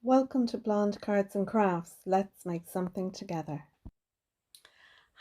Welcome to Blonde Cards and Crafts. Let's make something together.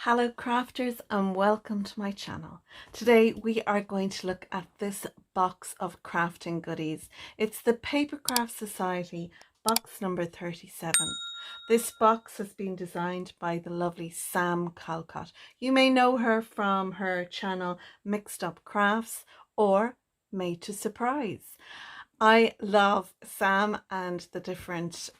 Hello crafters and welcome to my channel. Today we are going to look at this box of crafting goodies. It's the Papercraft Society Box number 37. This box has been designed by the lovely Sam Calcott. You may know her from her channel Mixed Up Crafts or Made to Surprise. I love Sam and the different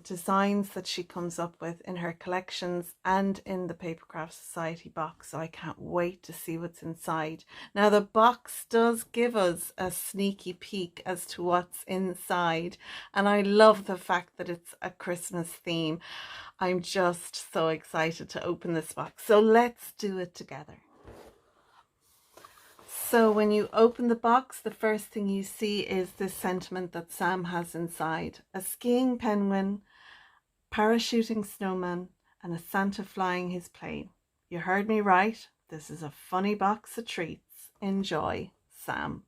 designs that she comes up with in her collections and in the Papercraft Society box, so I can't wait to see what's inside. Now the box does give us a sneaky peek as to what's inside, and I love the fact that it's a Christmas theme. I'm just so excited to open this box, so let's do it together. So when you open the box, the first thing you see is this sentiment that Sam has inside: a skiing penguin, parachuting snowman, and a Santa flying his plane. You heard me right. This is a funny box of treats. Enjoy, Sam.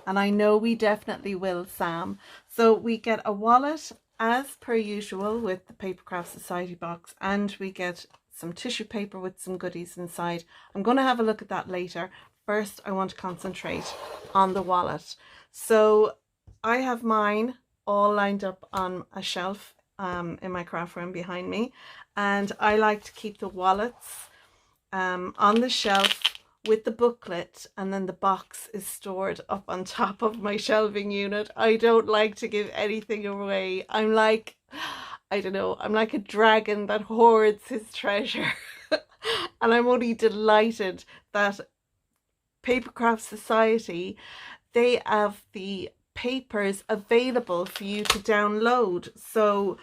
And I know we definitely will, Sam. So we get a wallet as per usual with the Papercraft Society box, and we get some tissue paper with some goodies inside. I'm going to have a look at that later. First, I want to concentrate on the wallet. So I have mine all lined up on a shelf in my craft room behind me, and I like to keep the wallets on the shelf with the booklet, and then the box is stored up on top of my shelving unit. I don't like to give anything away. I'm like, I don't know, I'm like a dragon that hoards his treasure. And I'm only delighted that Papercraft Society, they have the papers available for you to download. So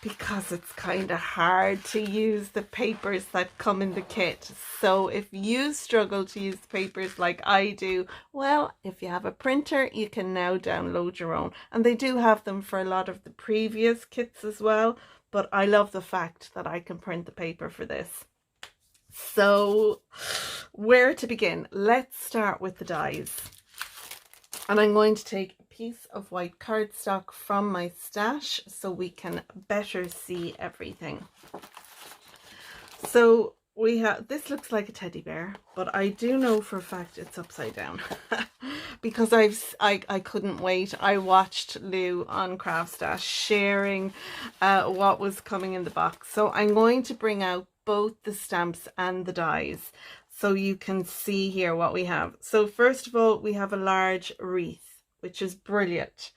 because it's kind of hard to use the papers that come in the kit, so if you struggle to use papers like I do, well, if you have a printer, you can now download your own, and they do have them for a lot of the previous kits as well, but I love the fact that I can print the paper for this. So where to begin? Let's start with the dies. And I'm going to take a piece of white cardstock from my stash so we can better see everything. So we have, this looks like a teddy bear, but I do know for a fact it's upside down because I couldn't wait. I watched Lou on Craft Stash sharing what was coming in the box. So I'm going to bring out both the stamps and the dies so you can see here what we have. So first of all, we have a large wreath, which is brilliant.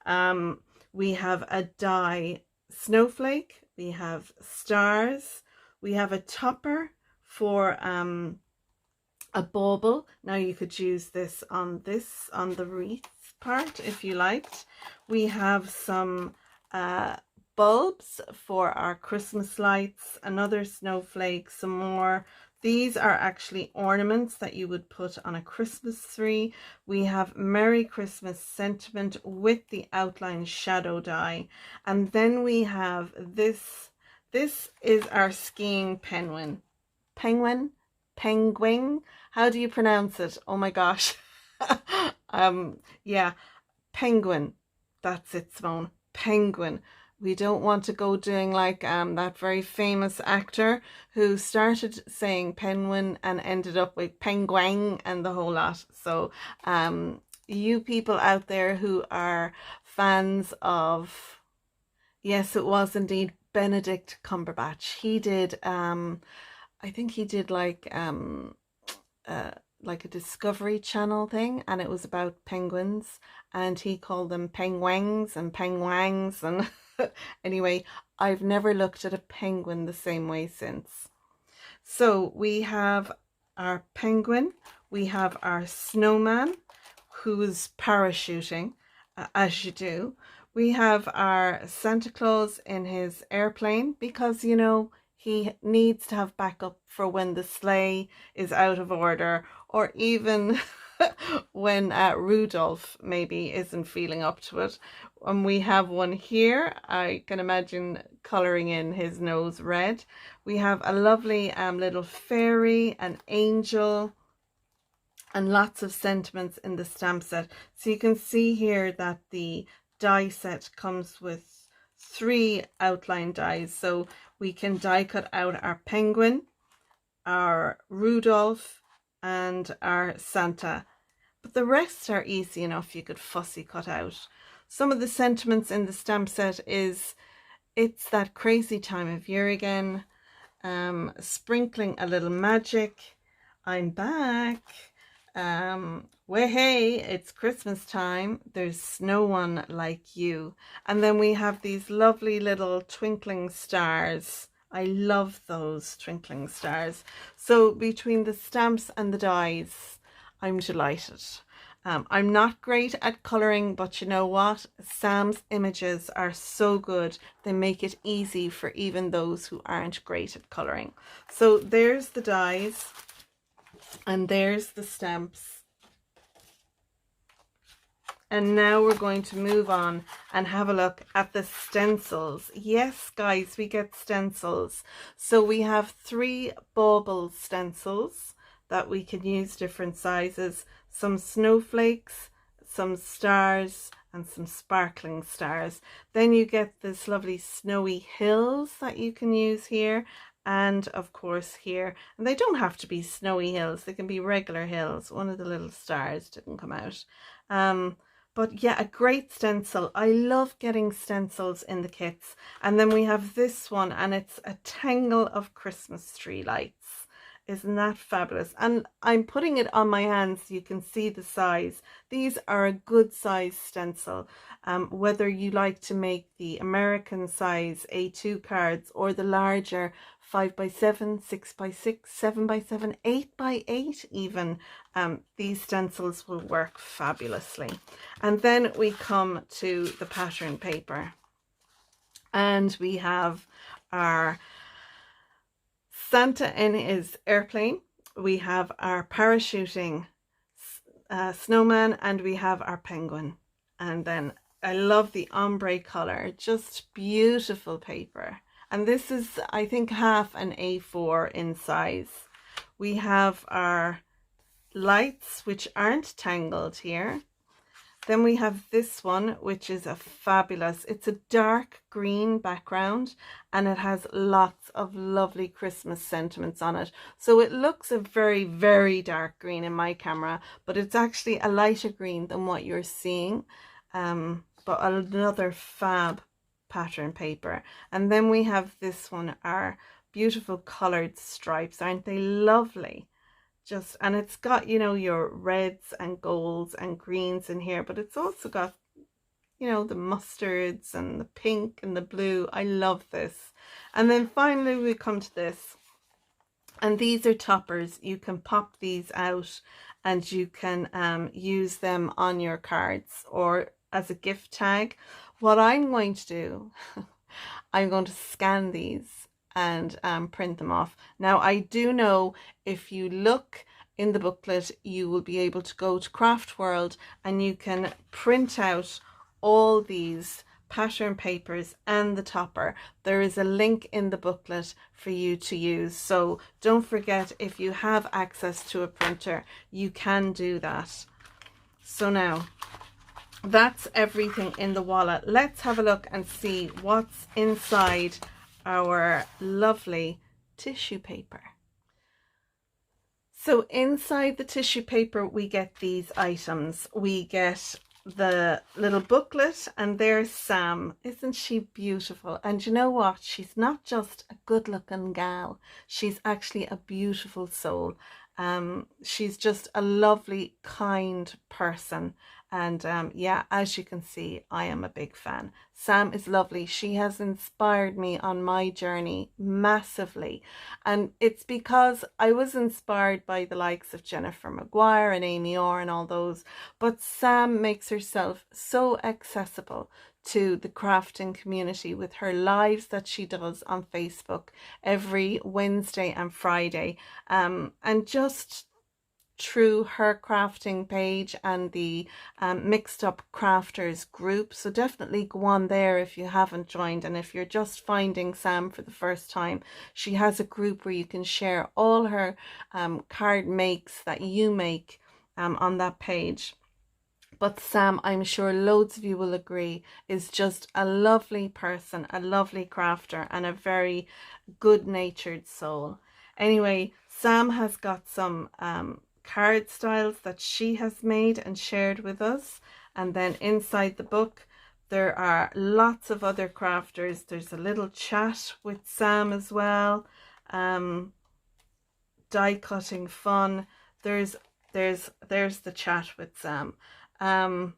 We have a die snowflake, we have stars, we have a topper for a bauble. Now you could use this on the wreath part if you liked. We have some bulbs for our Christmas lights, another snowflake, some more. These are actually ornaments that you would put on a Christmas tree. We have Merry Christmas sentiment with the outline shadow die, and then we have this is our skiing penguin. Penguin? How do you pronounce it? Oh my gosh. Yeah, penguin. That's it, Simone. Penguin. We don't want to go doing like that very famous actor who started saying penguin and ended up with penguin and the whole lot. So you people out there who are fans of, yes, it was indeed Benedict Cumberbatch. He did I think he did like a Discovery Channel thing, and it was about penguins, and he called them penguins and penguins, and anyway, I've never looked at a penguin the same way since. So we have our penguin, we have our snowman who's parachuting, as you do. We have our Santa Claus in his airplane because, you know, he needs to have backup for when the sleigh is out of order, or even when Rudolph maybe isn't feeling up to it. And we have one here, I can imagine colouring in his nose red. We have a lovely little fairy, an angel, and lots of sentiments in the stamp set. So you can see here that the die set comes with 3 outline dies. So we can die cut out our penguin, our Rudolph, and our Santa. But the rest are easy enough, you could fussy cut out. Some of the sentiments in the stamp set is, it's that crazy time of year again, sprinkling a little magic, I'm back, way hey, it's Christmas time, there's no one like you. And then we have these lovely little twinkling stars. I love those twinkling stars. So between the stamps and the dies, I'm delighted. I'm not great at colouring, but you know what? Sam's images are so good. They make it easy for even those who aren't great at colouring. So there's the dies and there's the stamps. And now we're going to move on and have a look at the stencils. Yes, guys, we get stencils. So we have 3 bauble stencils that we can use, different sizes, some snowflakes, some stars, and some sparkling stars. Then you get this lovely snowy hills that you can use here, and of course here. And they don't have to be snowy hills, they can be regular hills. One of the little stars didn't come out. But yeah, a great stencil. I love getting stencils in the kits. And then we have this one, and it's a tangle of Christmas tree lights. Isn't that fabulous? And I'm putting it on my hands so you can see the size. These are a good size stencil. Whether you like to make the American size A2 cards or the larger 5x7, 6x6, 7x7, 8x8 even, these stencils will work fabulously. And then we come to the pattern paper. And we have our Santa in his airplane, we have our parachuting snowman, and we have our penguin. And then I love the ombre color, just beautiful paper. And this is, I think, half an A4 in size. We have our lights, which aren't tangled here. Then we have this one, which is a fabulous, it's a dark green background and it has lots of lovely Christmas sentiments on it. So it looks a very, very dark green in my camera, but it's actually a lighter green than what you're seeing. But another fab pattern paper. And then we have this one, our beautiful colored stripes. Aren't they lovely? Just, and it's got, you know, your reds and golds and greens in here, but it's also got, you know, the mustards and the pink and the blue. I love this. And then finally we come to this, and these are toppers. You can pop these out and you can use them on your cards or as a gift tag. What I'm going to do, I'm going to scan these and print them off. Now I do know if you look in the booklet, you will be able to go to Craft World and you can print out all these pattern papers and the topper. There is a link in the booklet for you to use. So don't forget, if you have access to a printer, you can do that. So now that's everything in the wallet. Let's have a look and see what's inside our lovely tissue paper. So inside the tissue paper we get these items. We get the little booklet, and there's Sam. Isn't she beautiful? And you know what? She's not just a good looking gal, she's actually a beautiful soul. She's just a lovely, kind person. And yeah, as you can see, I am a big fan. Sam is lovely. She has inspired me on my journey massively. And it's because I was inspired by the likes of Jennifer Maguire and Amy Orr and all those. But Sam makes herself so accessible to the crafting community with her lives that she does on Facebook every Wednesday and Friday. And just through her crafting page and the Mixed Up Crafters group. So definitely go on there if you haven't joined, and if you're just finding Sam for the first time, she has a group where you can share all her card makes that you make on that page. But Sam, I'm sure loads of you will agree, is just a lovely person, a lovely crafter, and a very good-natured soul. Anyway, Sam has got some card styles that she has made and shared with us. And then inside the book, there are lots of other crafters. There's a little chat with Sam as well. Die cutting fun. There's the chat with Sam. And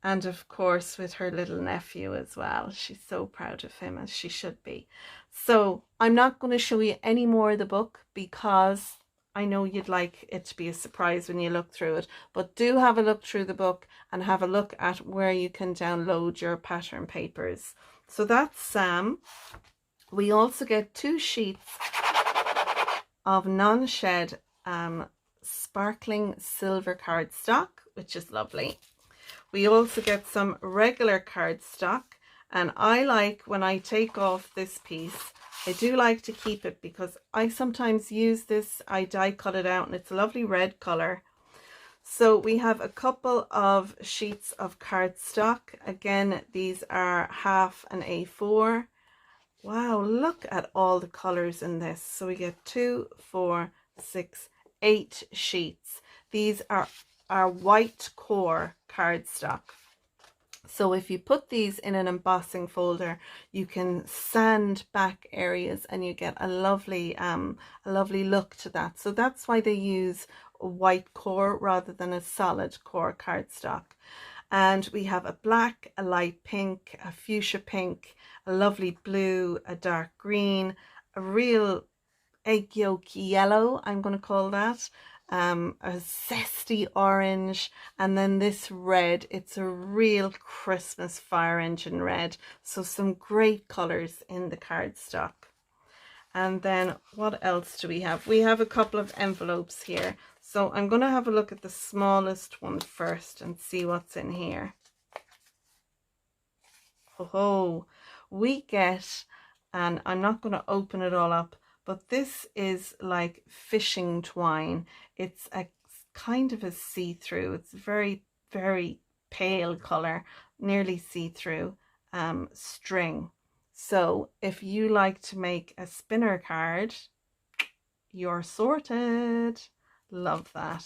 of course with her little nephew as well. She's so proud of him, as she should be. So I'm not going to show you any more of the book because I know you'd like it to be a surprise when you look through it, but do have a look through the book and have a look at where you can download your pattern papers. So that's Sam. We also get 2 sheets of non-shed sparkling silver cardstock, which is lovely. We also get some regular cardstock, and I like, when I take off this piece, I do like to keep it because I sometimes use this. I die cut it out and it's a lovely red color. So we have a couple of sheets of cardstock. Again, these are half an A4. Wow, look at all the colors in this. So we get 2, 4, 6, 8 sheets. These are our white core cardstock. So if you put these in an embossing folder, you can sand back areas and you get a lovely look to that. So that's why they use a white core rather than a solid core cardstock. And we have a black, a light pink, a fuchsia pink, a lovely blue, a dark green, a real egg yolk yellow, I'm going to call that, a zesty orange, and then this red. It's a real Christmas fire engine red. So some great colors in the cardstock. And then what else do we have? We have a couple of envelopes here. So I'm going to have a look at the smallest one first and see what's in here. Oh, we get, and I'm not going to open it all up, but this is like fishing twine. It's a kind of a see-through. It's very, very pale color, nearly see-through string. So if you like to make a spinner card, you're sorted. Love that.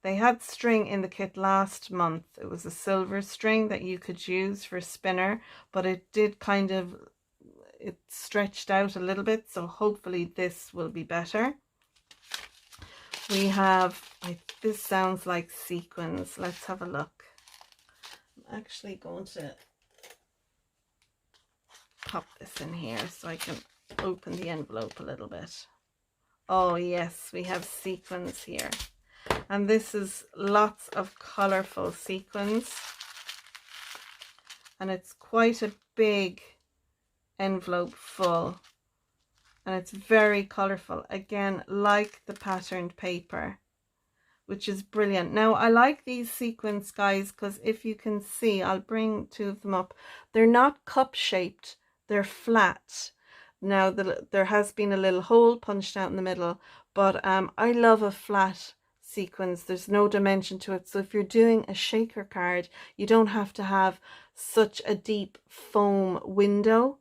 They had string in the kit last month. It was a silver string that you could use for spinner, but it did kind of, it stretched out a little bit, so hopefully this will be better. We have, this sounds like sequins. Let's have a look. I'm actually going to pop this in here so I can open the envelope a little bit. Oh yes, we have sequins here. And this is lots of colorful sequins. And it's quite a big envelope full. And it's very colorful. Again, like the patterned paper, which is brilliant. Now, I like these sequins, guys, because if you can see, I'll bring 2 of them up. They're not cup shaped, they're flat. Now, there has been a little hole punched out in the middle, but I love a flat sequins. There's no dimension to it. So if you're doing a shaker card, you don't have to have such a deep foam window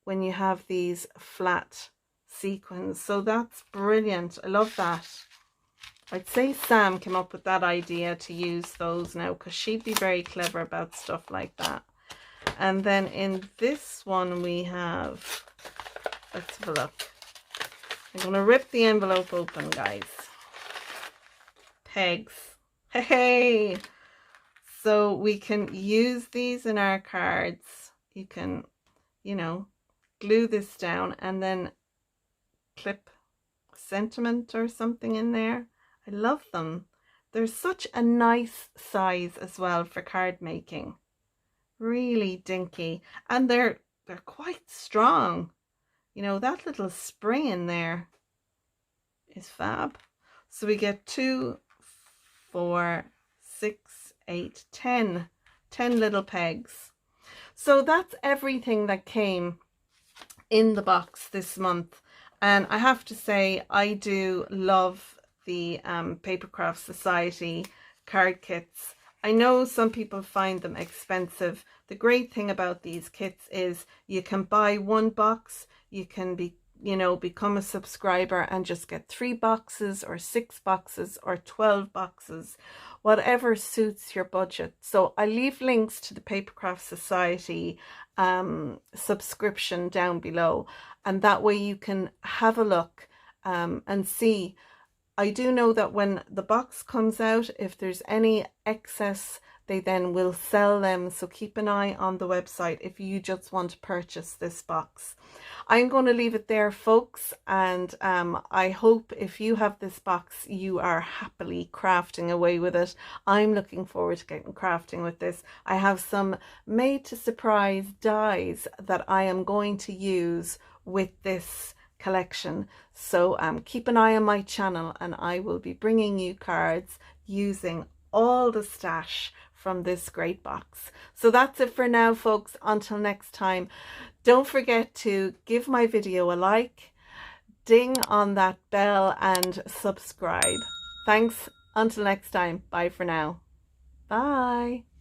when you have these flat sequins. So that's brilliant. I love that. I'd say Sam came up with that idea to use those now, because she'd be very clever about stuff like that. And then in this one we have, let's have a look. I'm going to rip the envelope open, guys. Pegs. Hey! So we can use these in our cards. You can, you know, glue this down and then clip sentiment or something in there. I love them. They're such a nice size as well for card making. Really dinky. And they're quite strong. You know, that little spring in there is fab. So we get 2, 4, 6, 8, 10 little pegs. So that's everything that came in the box this month. And I have to say, I do love the Papercraft Society card kits. I know some people find them expensive. The great thing about these kits is you can buy one box, you can become a subscriber and just get 3 boxes or 6 boxes or 12 boxes, whatever suits your budget. So I leave links to the Papercraft Society subscription down below, and that way you can have a look and see. I do know that when the box comes out, if there's any excess, they then will sell them. So keep an eye on the website if you just want to purchase this box. I'm going to leave it there, folks. And I hope if you have this box, you are happily crafting away with it. I'm looking forward to getting crafting with this. I have some made to surprise dies that I am going to use with this collection. So keep an eye on my channel, and I will be bringing you cards using all the stash from this great box. So that's it for now, folks. Until next time, don't forget to give my video a like, ding on that bell, and subscribe. Thanks. Until next time. Bye for now. Bye.